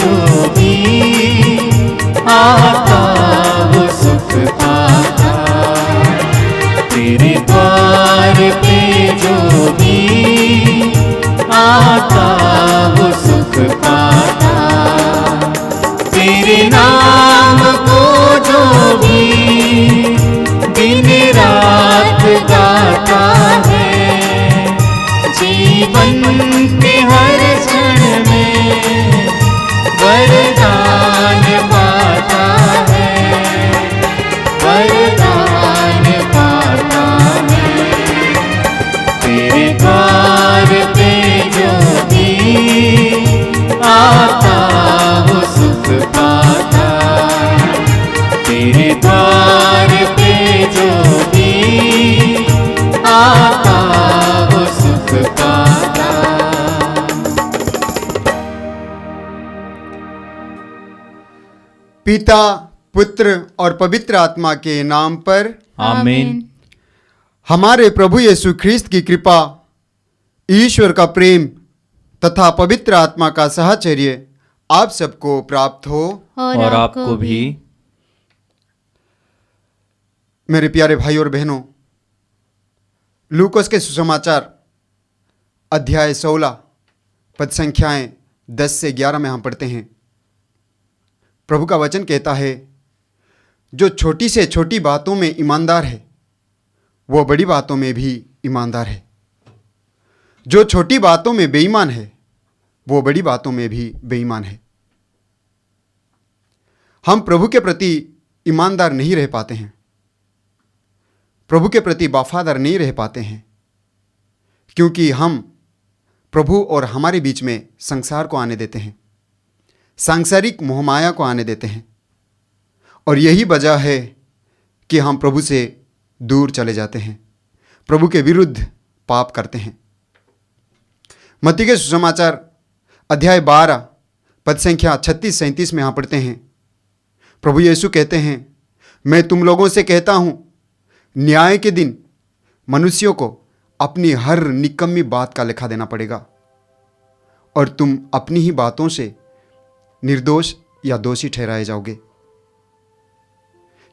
जो भी आता वो सुख पाता। तेरे द्वार पे जो भी आता वो सुख पाता। तेरे नाम को जो भी दिन रात गाता है, जीवन के हर क्षण में वरदान पाता है, वरदान पाता है। तेरे द्वार पे जो भी आता वो सुख पाता। तेरे द्वार पे जो भी आता वो सुख पाता। पिता, पुत्र और पवित्र आत्मा के नाम पर आमीन। हमारे प्रभु यीशु ख्रीस्त की कृपा, ईश्वर का प्रेम तथा पवित्र आत्मा का साहचर्य आप सबको प्राप्त हो और आपको भी। मेरे प्यारे भाई और बहनों, लूकोस के सुसमाचार अध्याय 16 पद संख्याएं 10 से 11 में हम पढ़ते हैं। प्रभु का वचन कहता है, जो छोटी से छोटी बातों में ईमानदार है वो बड़ी बातों में भी ईमानदार है। जो छोटी बातों में बेईमान है वो बड़ी बातों में भी बेईमान है। हम प्रभु के प्रति ईमानदार नहीं रह पाते हैं, प्रभु के प्रति वफादार नहीं रह पाते हैं, क्योंकि हम प्रभु और हमारे बीच में संसार को आने देते हैं, सांसारिक मोहमाया को आने देते हैं। और यही वजह है कि हम प्रभु से दूर चले जाते हैं, प्रभु के विरुद्ध पाप करते हैं। मत्ती के सुसमाचार अध्याय 12 पद संख्या 36-37 में यहाँ पढ़ते हैं। प्रभु यीशु कहते हैं, मैं तुम लोगों से कहता हूँ, न्याय के दिन मनुष्यों को अपनी हर निकम्मी बात का लेखा देना पड़ेगा, और तुम अपनी ही बातों से निर्दोष या दोषी ठहराए जाओगे।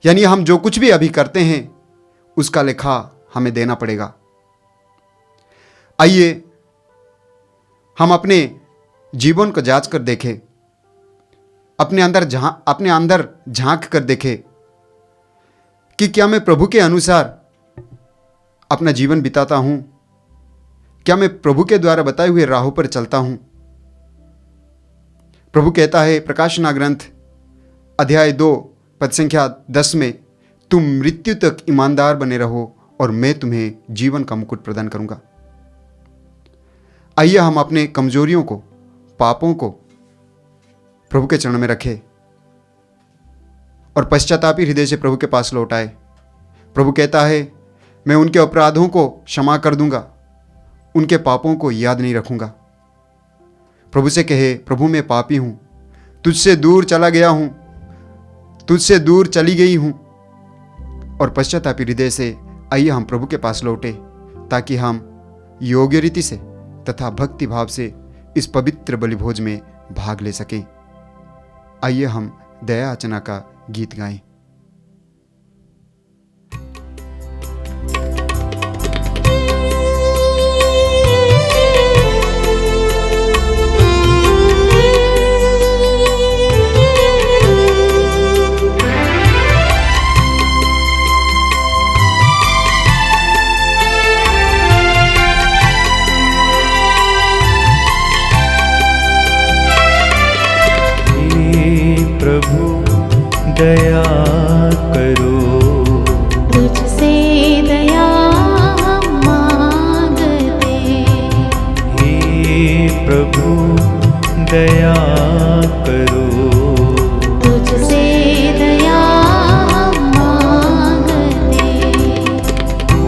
यानी हम जो कुछ भी अभी करते हैं उसका लेखा हमें देना पड़ेगा। आइए हम अपने जीवन को जांच कर देखें, अपने अंदर झांक कर देखें कि क्या मैं प्रभु के अनुसार अपना जीवन बिताता हूं, क्या मैं प्रभु के द्वारा बताए हुए राहों पर चलता हूं। प्रभु कहता है प्रकाशना ग्रंथ अध्याय 2 पद संख्या 10 में, तुम मृत्यु तक ईमानदार बने रहो और मैं तुम्हें जीवन का मुकुट प्रदान करूंगा। आइए हम अपने कमजोरियों को, पापों को प्रभु के चरणों में रखें और पश्चातापी हृदय से प्रभु के पास लौट आए। प्रभु कहता है, मैं उनके अपराधों को क्षमा कर दूंगा, उनके पापों को याद नहीं रखूंगा। प्रभु से कहे, प्रभु मैं पापी हूं, तुझसे दूर चला गया हूं, तुझसे दूर चली गई हूं। और पश्चातापी हृदय से आइए हम प्रभु के पास लौटे, ताकि हम योग्य रीति से तथा भक्ति भाव से इस पवित्र बलिभोज में भाग ले सकें। आइए हम दया याचना का गीत गाएं। दया करो, तुझसे दया हम मांगते। हे प्रभु दया करो, तुझसे दया हम मांगते। तू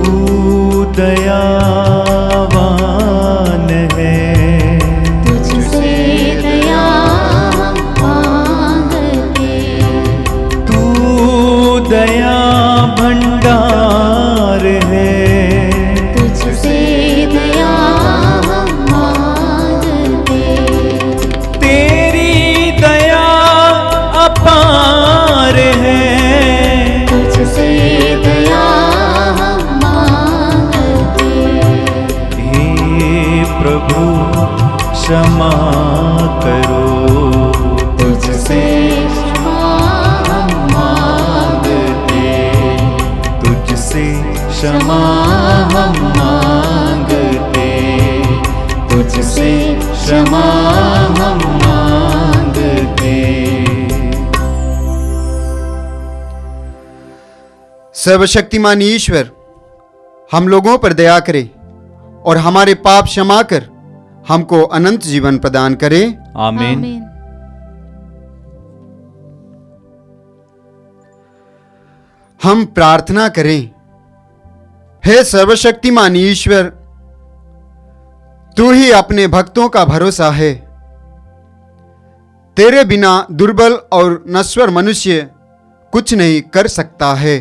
दयावान है, तुझसे दया हम मांगते। दया भंडार है, तुझसे दया हम मांगते। तेरी दया क्षमा हम मांगते, तुझसे क्षमा हम मांगते। सर्वशक्तिमान ईश्वर हम लोगों पर दया करे और हमारे पाप क्षमा कर हमको अनंत जीवन प्रदान करे। आमीन। आमीन। हम प्रार्थना करें। हे सर्वशक्तिमान ईश्वर, तू ही अपने भक्तों का भरोसा है। तेरे बिना दुर्बल और नश्वर मनुष्य कुछ नहीं कर सकता है।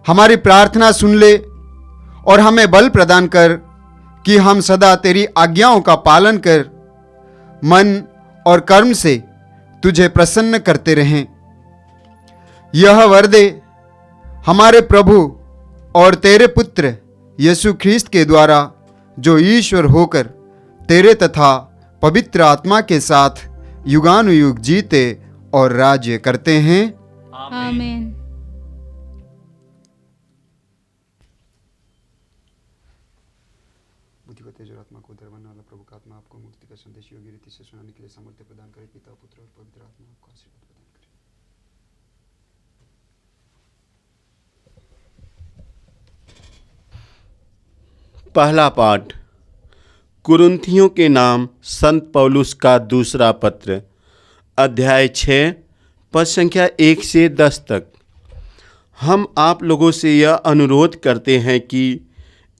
हमारी प्रार्थना सुन ले और हमें बल प्रदान कर कि हम सदा तेरी आज्ञाओं का पालन कर मन और कर्म से तुझे प्रसन्न करते रहें। यह वर दे हमारे प्रभु और तेरे पुत्र यीशु ख्रीस्त के द्वारा, जो ईश्वर होकर तेरे तथा पवित्र आत्मा के साथ युगानुयुग जीते और राज्य करते हैं। आमीन। बुद्धि को तेज और आत्मा को उधर बनने वाला प्रभु का आत्मा आपको मुक्ति का संदेश योग्य रीति से सुनाने के लिए सामर्थ्य प्रदान करे। पिता, पुत्र और पवित्र आत्मा आपको आशीर्वाद प्रदान करे। पहला पाठ कुरिन्थियों के नाम संत पौलुस का दूसरा पत्र, अध्याय 6, पद संख्या 1 से 10 तक। हम आप लोगों से यह अनुरोध करते हैं कि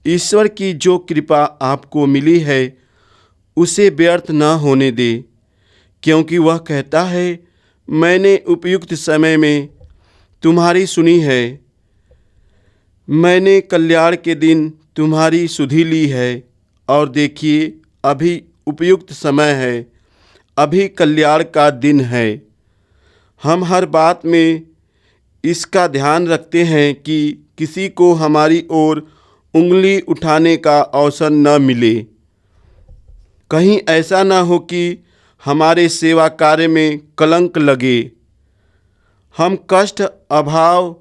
ईश्वर की जो कृपा आपको मिली है उसे व्यर्थ न होने दे, क्योंकि वह कहता है, मैंने उपयुक्त समय में तुम्हारी सुनी है, मैंने कल्याण के दिन तुम्हारी सुधि ली है। और देखिए, अभी उपयुक्त समय है, अभी कल्याण का दिन है। हम हर बात में इसका ध्यान रखते हैं कि किसी को हमारी ओर उंगली उठाने का अवसर न मिले। कहीं ऐसा न हो कि हमारे सेवा कार्य में कलंक लगे। हम कष्ट, अभाव,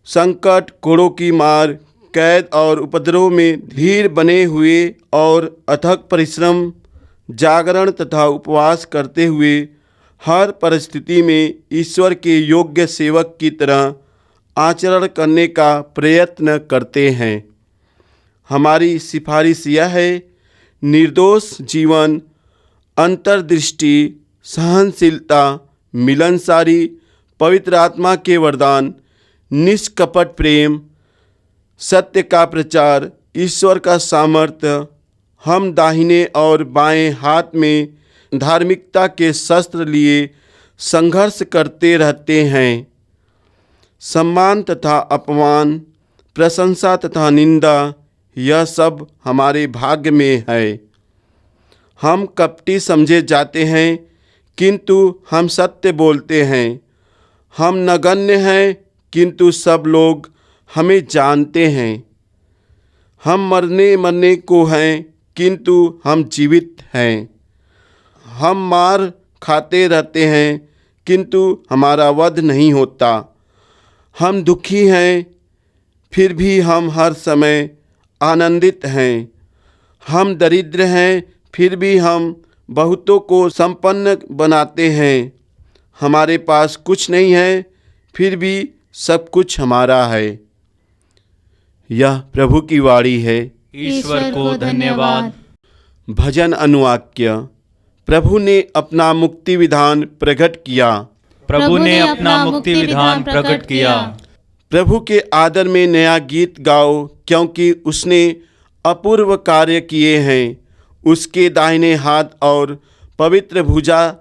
संकट, कोड़ों की मार, कैद और उपद्रव में धीर बने हुए और अथक परिश्रम, जागरण तथा उपवास करते हुए हर परिस्थिति में ईश्वर के योग्य सेवक की तरह आचरण करने का प्रयत्न करते हैं। हमारी सिफारिश यह है, निर्दोष जीवन, अंतर्दृष्टि, सहनशीलता, मिलनसारी, पवित्र आत्मा के वरदान, निष्कपट प्रेम, सत्य का प्रचार, ईश्वर का सामर्थ्य। हम दाहिने और बाएं हाथ में धार्मिकता के शस्त्र लिए संघर्ष करते रहते हैं। सम्मान तथा अपमान, प्रशंसा तथा निंदा, यह सब हमारे भाग्य में है। हम कपटी समझे जाते हैं, किंतु हम सत्य बोलते हैं। हम नगण्य हैं, किंतु सब लोग हमें जानते हैं। हम मरने को हैं, किंतु हम जीवित हैं। हम मार खाते रहते हैं, किंतु हमारा वध नहीं होता। हम दुखी हैं, फिर भी हम हर समय आनंदित हैं। हम दरिद्र हैं, फिर भी हम बहुतों को संपन्न बनाते हैं। हमारे पास कुछ नहीं है, फिर भी सब कुछ हमारा है। यह प्रभु की वाणी है। ईश्वर को धन्यवाद। भजन अनुवाक्य। प्रभु ने अपना मुक्ति विधान प्रकट किया। प्रभु ने अपना मुक्ति विधान प्रकट किया। प्रभु के आदर में नया गीत गाओ, क्योंकि उसने अपूर्व कार्य किए हैं। उसके दाहिने हाथ और पवित्र भुजा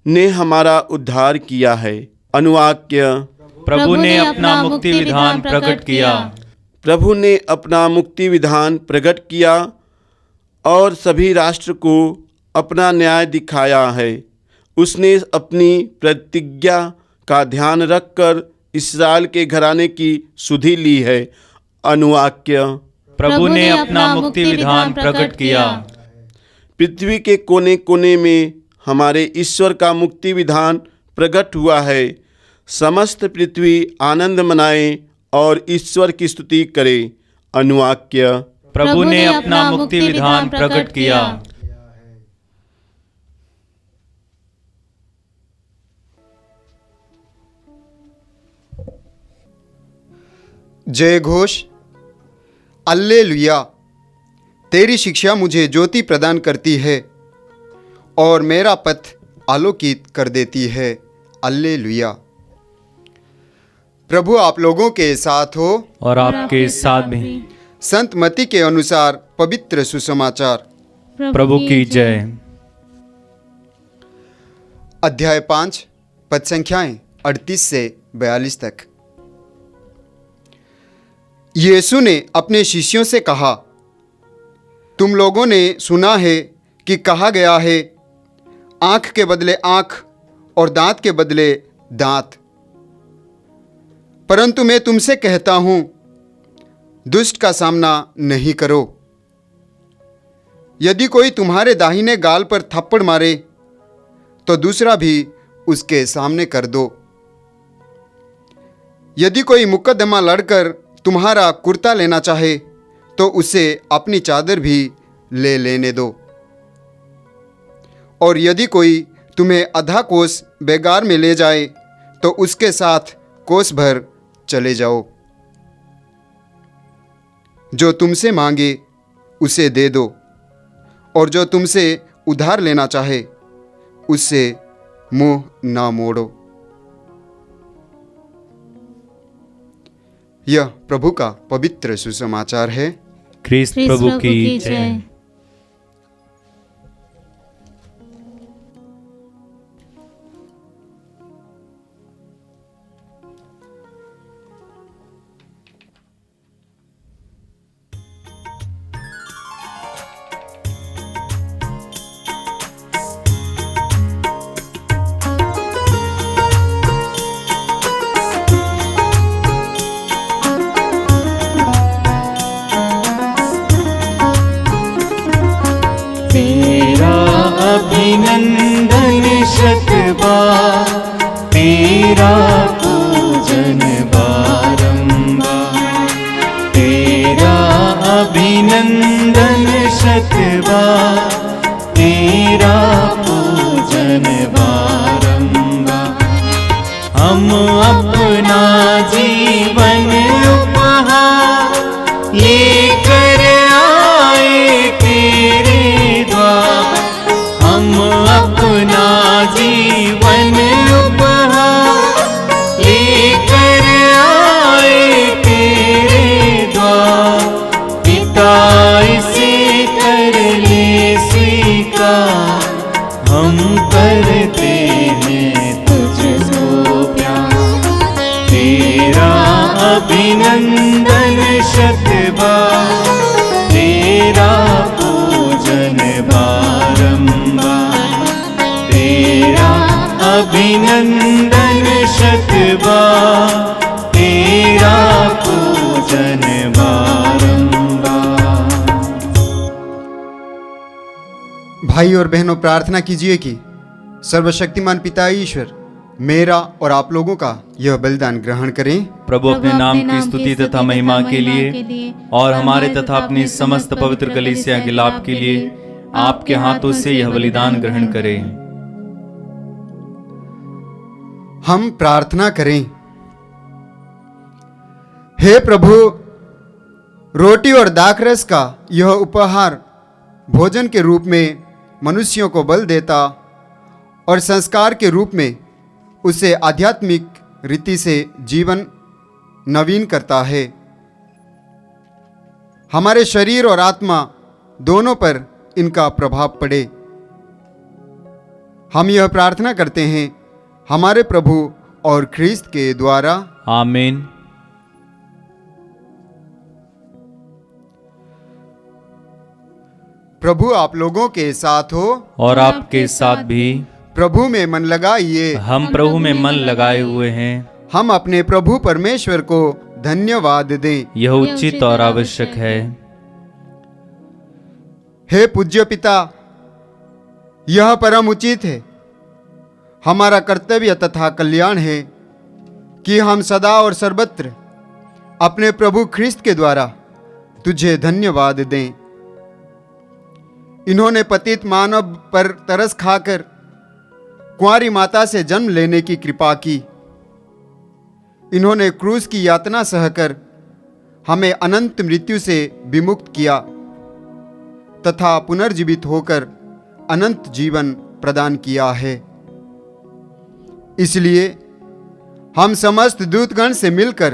ने हमारा उद्धार किया है। अनुवाक्य। प्रभु ने अपना मुक्ति विधान प्रकट किया। प्रभु ने अपना मुक्ति विधान प्रकट किया और सभी राष्ट्र को अपना न्याय दिखाया है। उसने अपनी प्रतिज्ञा का ध्यान रखकर इस्राएल के घराने की सुधि ली है। अनुवाक्य। प्रभु ने अपना मुक्ति विधान प्रकट किया। पृथ्वी के कोने कोने में हमारे ईश्वर का मुक्ति विधान प्रकट हुआ है। समस्त पृथ्वी आनंद मनाए और ईश्वर की स्तुति करें। अनुवाक्य। प्रभु ने अपना मुक्ति विधान प्रकट किया। जय घोष। अल्लेलुया। तेरी शिक्षा मुझे ज्योति प्रदान करती है और मेरा पथ आलोकित कर देती है। अल्लेलुया। प्रभु आप लोगों के साथ हो और आपके साथ भी। संत मत्ती के अनुसार पवित्र सुसमाचार। प्रभु की जय। अध्याय 5 पद संख्याएं 38 से 42 तक। यीशु ने अपने शिष्यों से कहा, तुम लोगों ने सुना है कि कहा गया है, आंख के बदले आंख और दांत के बदले दांत। परंतु मैं तुमसे कहता हूं, दुष्ट का सामना नहीं करो। यदि कोई तुम्हारे दाहिने गाल पर थप्पड़ मारे तो दूसरा भी उसके सामने कर दो। यदि कोई मुकदमा लड़कर तुम्हारा कुर्ता लेना चाहे तो उसे अपनी चादर भी ले लेने दो। और यदि कोई तुम्हें आधा कोस बेगार में ले जाए तो उसके साथ कोस भर चले जाओ। जो तुमसे मांगे उसे दे दो और जो तुमसे उधार लेना चाहे उससे मुंह ना मोड़ो। यह प्रभु का पवित्र सुसमाचार है। ख्रीस्त प्रभु की जय। अभिनंदन शतबार, तेरा पूजन बारंबार। तेरा अभिनंदन शतबार, तेरा पूजन बारंबार। हम अपना जीवन उपहार लेकर आए तेरे द्वार। हम अपना जीवन उपहार लेकर आए तेरे द्वार। पिता इसे कर ले स्वीकार, हम करते हैं तुझको प्यार। तेरा अभिनंदन शतबार, तेरा पूजन बारंबार। तेरा अभिनंदन शतबार, तेरा पूजन बारंबार। भाई और बहनों, प्रार्थना कीजिए कि सर्वशक्तिमान पिता ईश्वर मेरा और आप लोगों का यह बलिदान ग्रहण करें। प्रभु अपने नाम की स्तुति तथा महिमा के लिए और हमारे तथा अपनी समस्त पवित्र कलीसिया के लाभ के लिए आपके हाथों से यह बलिदान ग्रहण करें। हम प्रार्थना करें। हे प्रभु, रोटी और दाखरस का यह उपहार भोजन के रूप में मनुष्यों को बल देता और संस्कार के रूप में उसे आध्यात्मिक रीति से जीवन नवीन करता है। हमारे शरीर और आत्मा दोनों पर इनका प्रभाव पड़े। हम यह प्रार्थना करते हैं हमारे प्रभु और ख्रीस्त के द्वारा। आमीन। प्रभु आप लोगों के साथ हो और आपके साथ भी। प्रभु में मन लगाइए। हम प्रभु में मन लगाए हुए हैं। हम अपने प्रभु परमेश्वर को धन्यवाद दें। यह उचित और आवश्यक है। हे पूज्य पिता, यह परम उचित है, हमारा कर्तव्य तथा कल्याण है कि हम सदा और सर्वत्र अपने प्रभु ख्रिस्त के द्वारा तुझे धन्यवाद दें। इन्होंने पतित मानव पर तरस खाकर कुंवारी माता से जन्म लेने की कृपा की। इन्होंने क्रूस की यातना सहकर हमें अनंत मृत्यु से विमुक्त किया तथा पुनर्जीवित होकर अनंत जीवन प्रदान किया है। इसलिए हम समस्त दूतगण से मिलकर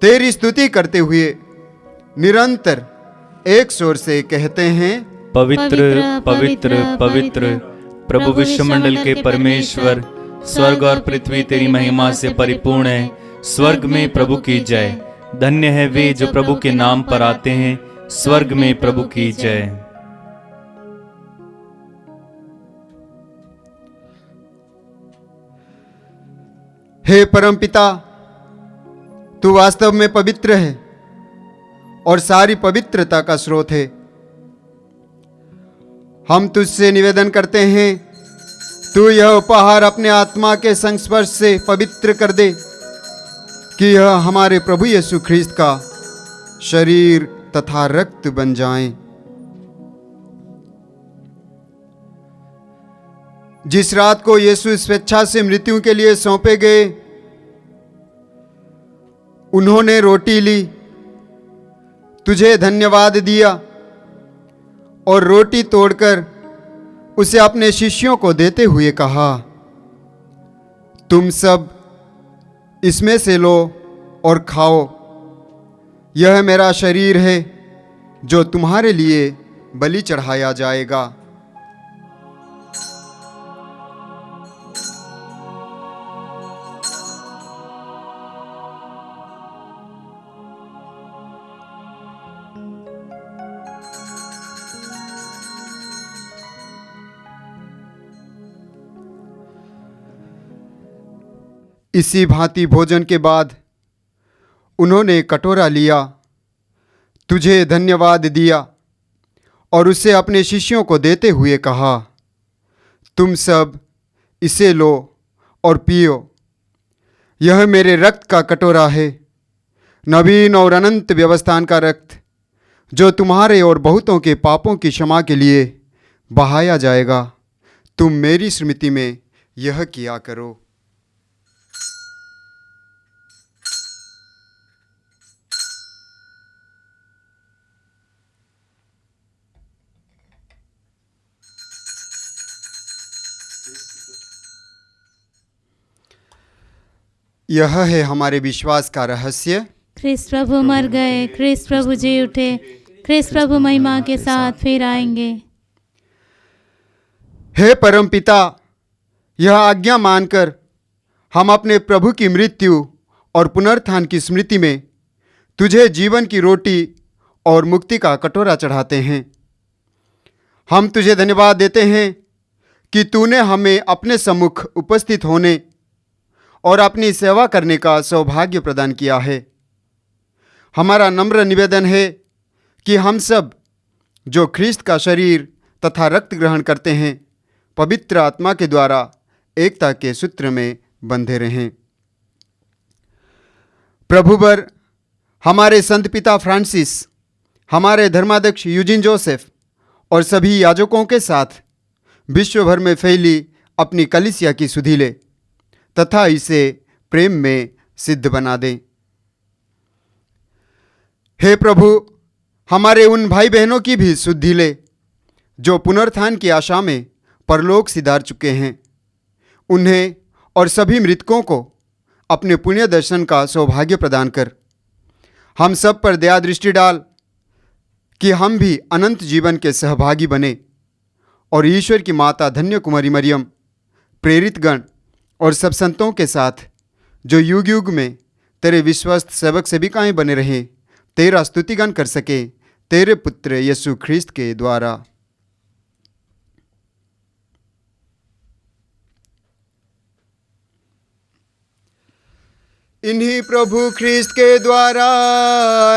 तेरी स्तुति करते हुए निरंतर एक स्वर से कहते हैं, पवित्र पवित्र पवित्र प्रभु विश्वमंडल के परमेश्वर, स्वर्ग और पृथ्वी तेरी महिमा से परिपूर्ण है। स्वर्ग में प्रभु की जय। धन्य है वे जो प्रभु के नाम पर आते हैं। स्वर्ग में प्रभु की जय। हे परमपिता, तू वास्तव में पवित्र है और सारी पवित्रता का स्रोत है। हम तुझसे निवेदन करते हैं, तू यह उपहार अपने आत्मा के संस्पर्श से पवित्र कर दे कि यह हमारे प्रभु यीशु ख्रिस्त का शरीर तथा रक्त बन जाएं। जिस रात को यीशु स्वेच्छा से मृत्यु के लिए सौंपे गए, उन्होंने रोटी ली, तुझे धन्यवाद दिया और रोटी तोड़कर उसे अपने शिष्यों को देते हुए कहा, तुम सब इसमें से लो और खाओ। यह मेरा शरीर है जो तुम्हारे लिए बलि चढ़ाया जाएगा। इसी भांति भोजन के बाद उन्होंने कटोरा लिया, तुझे धन्यवाद दिया और उसे अपने शिष्यों को देते हुए कहा, तुम सब इसे लो और पियो। यह मेरे रक्त का कटोरा है, नवीन और अनंत व्यवस्थान का रक्त, जो तुम्हारे और बहुतों के पापों की क्षमा के लिए बहाया जाएगा। तुम मेरी स्मृति में यह किया करो। यह है हमारे विश्वास का रहस्य। ख्रिस्त प्रभु मर गए, ख्रिस्त प्रभु जी उठे, ख्रिस्त प्रभु महिमा के साथ फिर आएंगे। हे परमपिता, यह आज्ञा मानकर हम अपने प्रभु की मृत्यु और पुनरुत्थान की स्मृति में तुझे जीवन की रोटी और मुक्ति का कटोरा चढ़ाते हैं। हम तुझे धन्यवाद देते हैं कि तूने हमें अपने सम्मुख उपस्थित होने और अपनी सेवा करने का सौभाग्य प्रदान किया है। हमारा नम्र निवेदन है कि हम सब जो ख्रिस्त का शरीर तथा रक्त ग्रहण करते हैं, पवित्र आत्मा के द्वारा एकता के सूत्र में बंधे रहें। प्रभुवर हमारे संत पिता फ्रांसिस, हमारे धर्माध्यक्ष यूजिन जोसेफ और सभी याजकों के साथ विश्व भर में फैली अपनी कलीसिया की सुधि ले तथा इसे प्रेम में सिद्ध बना दें। हे प्रभु, हमारे उन भाई बहनों की भी सुधि ले जो पुनरुत्थान की आशा में परलोक सिधार चुके हैं। उन्हें और सभी मृतकों को अपने पुण्य दर्शन का सौभाग्य प्रदान कर हम सब पर दया दृष्टि डाल कि हम भी अनंत जीवन के सहभागी बने और ईश्वर की माता धन्य कुमारी मरियम, प्रेरित गण और सब संतों के साथ जो युग युग में तेरे विश्वस्त सेवक सेविकाएं बने रहें, तेरा स्तुतिगान कर सके तेरे पुत्र यीशु ख्रिस्त के द्वारा। इन्हीं प्रभु ख्रिस्त के द्वारा,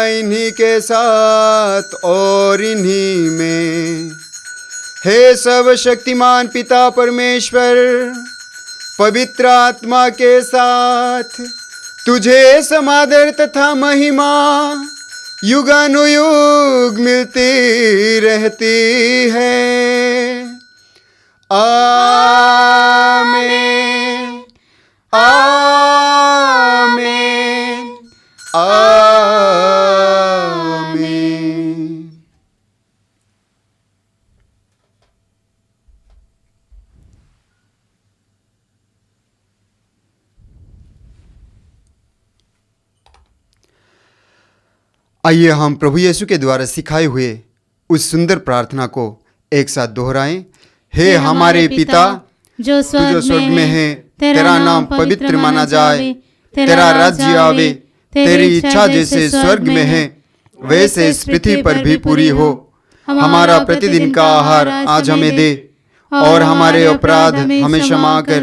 इन्हीं के साथ और इन्हीं में, हे सर्वशक्तिमान पिता परमेश्वर, पवित्र आत्मा के साथ तुझे समादर तथा महिमा युगानुयुग मिलती रहती है। आमीन आमीन आमीन। आइए हम प्रभु यीशु के द्वारा सिखाए हुए उस सुंदर प्रार्थना को एक साथ दोहराएं। हे हमारे पिता जो तू जो स्वर्ग में है, तेरा नाम पवित्र माना जाए, तेरा राज्य आवे, तेरी इच्छा जैसे स्वर्ग में है वैसे इस पृथ्वी पर भी पूरी हो। हमारा प्रतिदिन का आहार आज हमें दे, और हमारे अपराध हमें क्षमा कर,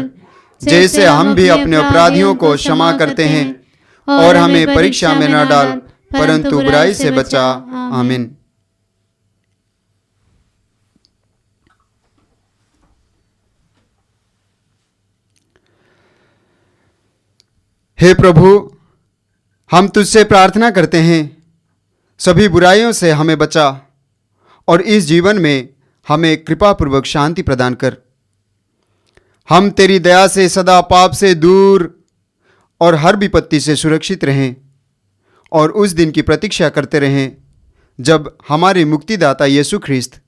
जैसे हम भी अपने अपराधियों को क्षमा करते हैं, और हमें परीक्षा में न डाल, परंतु बुराई से बचा। आमीन। हे प्रभु, हम तुझसे प्रार्थना करते हैं, सभी बुराइयों से हमें बचा और इस जीवन में हमें कृपापूर्वक शांति प्रदान कर। हम तेरी दया से सदा पाप से दूर और हर विपत्ति से सुरक्षित रहें, और उस दिन की प्रतीक्षा करते रहें जब हमारे मुक्तिदाता यीशु ख्रिस्त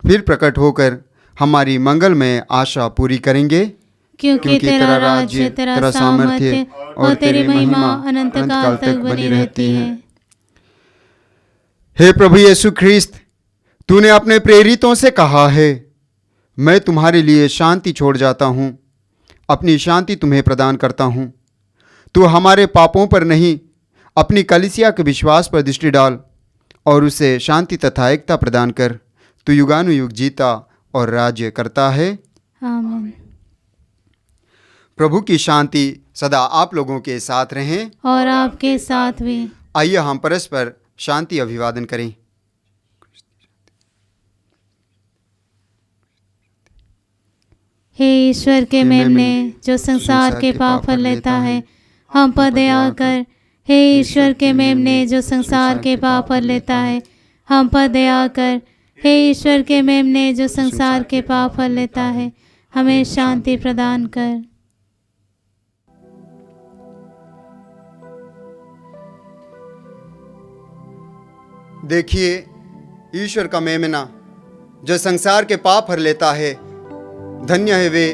फिर प्रकट होकर हमारी मंगलमय आशा पूरी करेंगे। क्योंकि तेरा राज्य, तेरा सामर्थ्य और तेरी महिमा अनंत काल तक बनी रहती है। हे प्रभु यीशु ख्रिस्त, तूने अपने प्रेरितों से कहा है, मैं तुम्हारे लिए शांति छोड़ जाता हूँ, अपनी शांति तुम्हें प्रदान करता हूँ। तू हमारे पापों पर नहीं, अपनी कलीसिया के विश्वास पर दृष्टि डाल और उसे शांति तथा एकता प्रदान कर। तू युगानुयुग जीता और राज्य करता है। आमीन। प्रभु की शांति सदा आप लोगों के साथ रहें और आपके साथ भी। आइए हम परस्पर शांति अभिवादन करें। हे ईश्वर के मेमने जो संसार के पाप हर लेता है, हम पर दया कर। हे ईश्वर के मेमने जो संसार के पाप हर लेता है, हम पर दया कर। हे ईश्वर के मेमने जो संसार के पाप हर लेता है, हमें शांति प्रदान कर। देखिए ईश्वर का मेमना जो संसार के पाप हर लेता है। धन्य है वे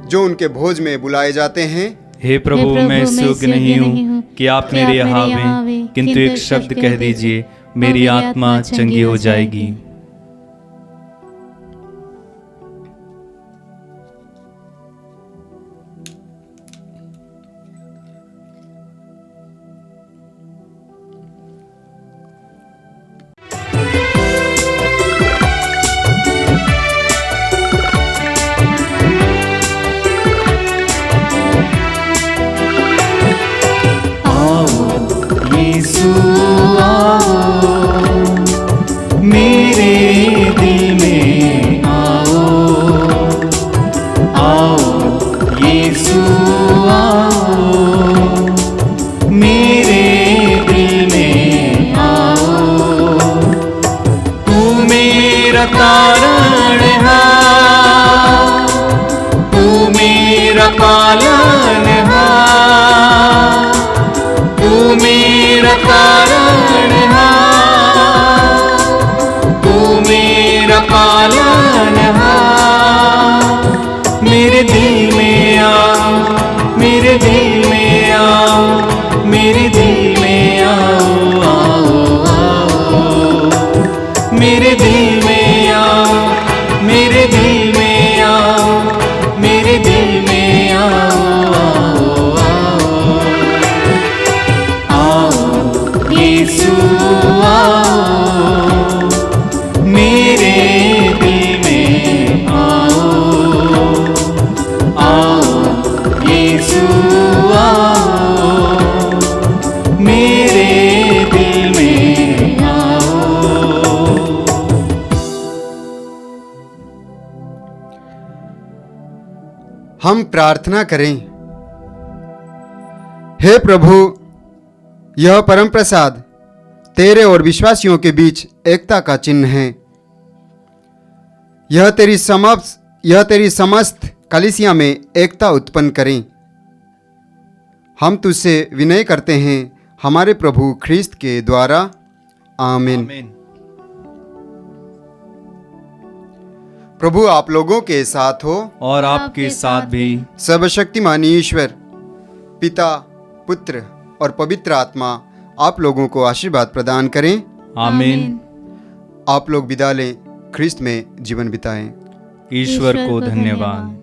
जो उनके भोज में बुलाए जाते हैं। हे प्रभु, मैं इस योग्य नहीं हूँ कि आप मेरे यहाँ आवें, किंतु एक शब्द कह दीजिए, मेरी आत्मा चंगी हो जाएगी। हम प्रार्थना करें। हे प्रभु, यह परम प्रसाद तेरे और विश्वासियों के बीच एकता का चिन्ह है। यह तेरी समस्त कलीसिया में एकता उत्पन्न करें। हम तुझसे विनय करते हैं हमारे प्रभु ख्रिस्त के द्वारा। आमीन। आमीन। प्रभु आप लोगों के साथ हो और आपके साथ भी। सर्वशक्तिमान ईश्वर पिता, पुत्र और पवित्र आत्मा आप लोगों को आशीर्वाद प्रदान करें। आमीन। आप लोग विदा लें, ख्रिस्त में जीवन बिताएं। ईश्वर को धन्यवाद।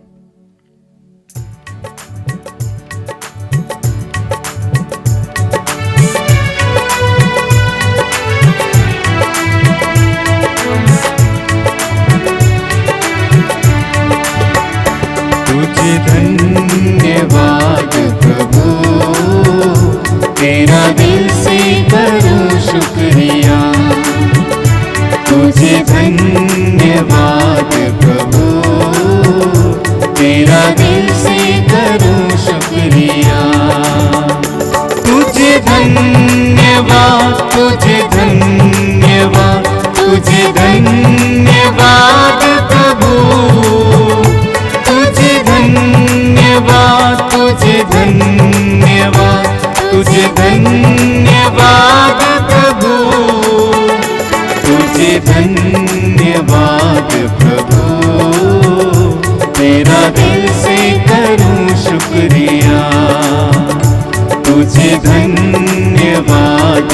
तुझे धन्यवाद प्रभु, तेरा दिल से करूं शुक्रिया। तुझे धन्यवाद प्रभु, तेरा दिल से करूं शुक्रिया। तुझे धन्यवाद, तुझे धन्यवाद, तुझे धन्यवाद प्रभु। तुझे धन्यवाद, तुझे धन्यवाद, तुझे धन्यवाद प्रभु। तुझे धन्यवाद प्रभु, तेरा दिल से करूं शुक्रिया। तुझे धन्यवाद